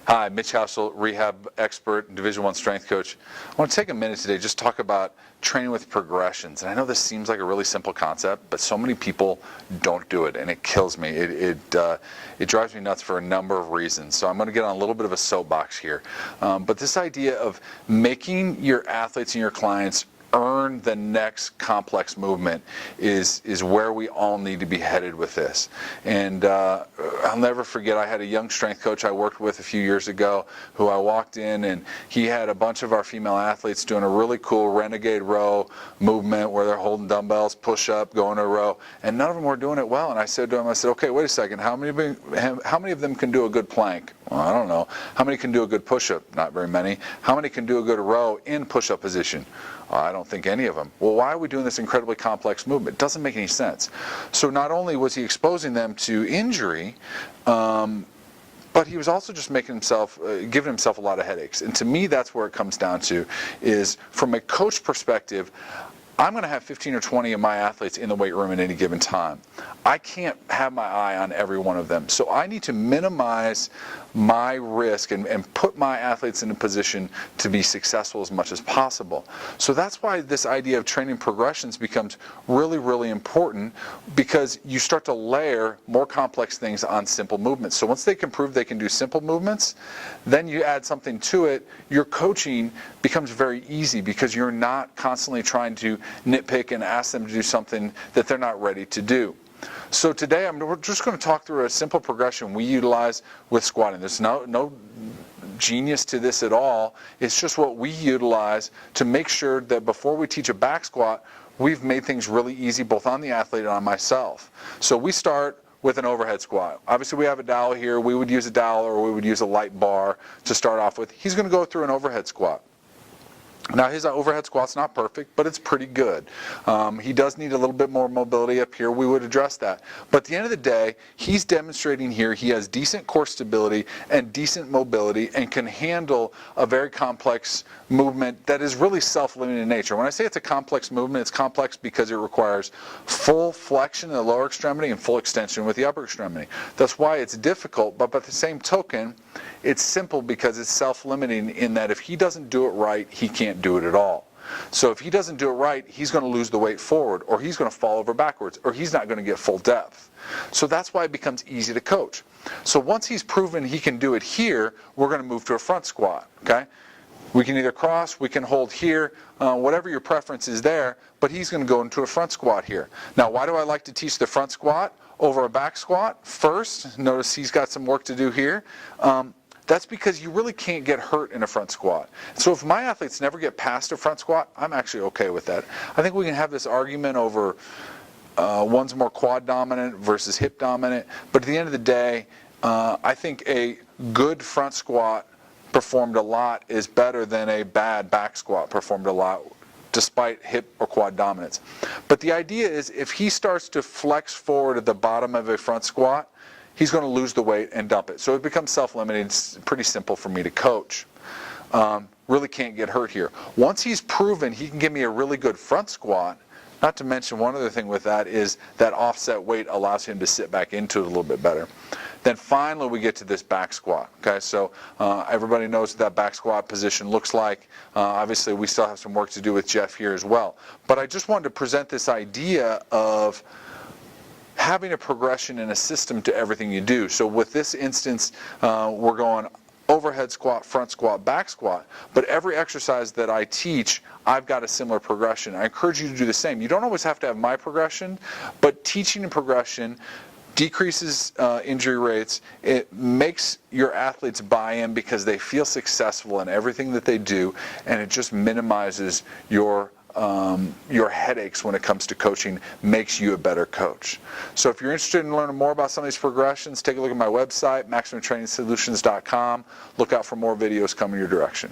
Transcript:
Hi, Mitch Hauschildt, rehab expert and Division I strength coach. I want to take a minute today just talk about training with progressions. And I know this seems like a really simple concept, but so many people don't do it, and it kills me. It drives me nuts for a number of reasons. So I'm going to get on a little bit of a soapbox here. But this idea of making your athletes and your clients earn the next complex movement is where we all need to be headed with this. And I'll never forget, I had a young strength coach I worked with a few years ago who I walked in, and he had a bunch of our female athletes doing a really cool renegade row movement where they're holding dumbbells, push up, going a row, and none of them were doing it well. And I said to him, I said, okay, wait a second, how many of them can do a good plank? Well, I don't know. How many can do a good push-up? Not very many. How many can do a good row in push-up position? I don't think any of them. Well, why are we doing this incredibly complex movement? It doesn't make any sense. So not only was he exposing them to injury, but he was also just making himself, giving himself a lot of headaches. And to me, that's where it comes down to, is from a coach perspective, I'm going to have 15 or 20 of my athletes in the weight room at any given time. I can't have my eye on every one of them. So I need to minimize my risk and put my athletes in a position to be successful as much as possible. So that's why this idea of training progressions becomes really, really important, because you start to layer more complex things on simple movements. So once they can prove they can do simple movements, then you add something to it. Your coaching becomes very easy because you're not constantly trying to nitpick and ask them to do something that they're not ready to do. So today we're just going to talk through a simple progression we utilize with squatting. There's no genius to this at all. It's just what we utilize to make sure that before we teach a back squat, we've made things really easy both on the athlete and on myself. So we start with an overhead squat. Obviously we have a dowel here. We would use a dowel or we would use a light bar to start off with. He's going to go through an overhead squat. Now his overhead squat's not perfect, but it's pretty good. He does need a little bit more mobility up here. We would address that. But at the end of the day, he's demonstrating here he has decent core stability and decent mobility and can handle a very complex movement that is really self-limiting in nature. When I say it's a complex movement, it's complex because it requires full flexion in the lower extremity and full extension with the upper extremity. That's why it's difficult, but by the same token, it's simple because it's self-limiting in that if he doesn't do it right, he can't do it at all. So if he doesn't do it right, he's going to lose the weight forward, or he's going to fall over backwards, or he's not going to get full depth. So that's why it becomes easy to coach. So once he's proven he can do it here, we're going to move to a front squat. Okay? We can either cross, we can hold here, whatever your preference is there, but he's going to go into a front squat here. Now, why do I like to teach the front squat over a back squat first? Notice he's got some work to do here. That's because you really can't get hurt in a front squat. So if my athletes never get past a front squat, I'm actually okay with that. I think we can have this argument over one's more quad dominant versus hip dominant, but at the end of the day, I think a good front squat performed a lot is better than a bad back squat performed a lot, despite hip or quad dominance. But the idea is if he starts to flex forward at the bottom of a front squat, he's going to lose the weight and dump it. So it becomes self-limiting. It's pretty simple for me to coach. Really can't get hurt here. Once he's proven he can give me a really good front squat, not to mention one other thing with that is that offset weight allows him to sit back into it a little bit better. Then finally we get to this back squat. Okay, so everybody knows what that back squat position looks like. Obviously we still have some work to do with Jeff here as well. But I just wanted to present this idea of having a progression and a system to everything you do. So with this instance, we're going overhead squat, front squat, back squat. But every exercise that I teach, I've got a similar progression. I encourage you to do the same. You don't always have to have my progression, but teaching a progression decreases injury rates. It makes your athletes buy in because they feel successful in everything that they do, and it just minimizes your headaches when it comes to coaching, makes you a better coach. So if you're interested in learning more about some of these progressions, take a look at my website, MaximumTrainingSolutions.com. Look out for more videos coming your direction.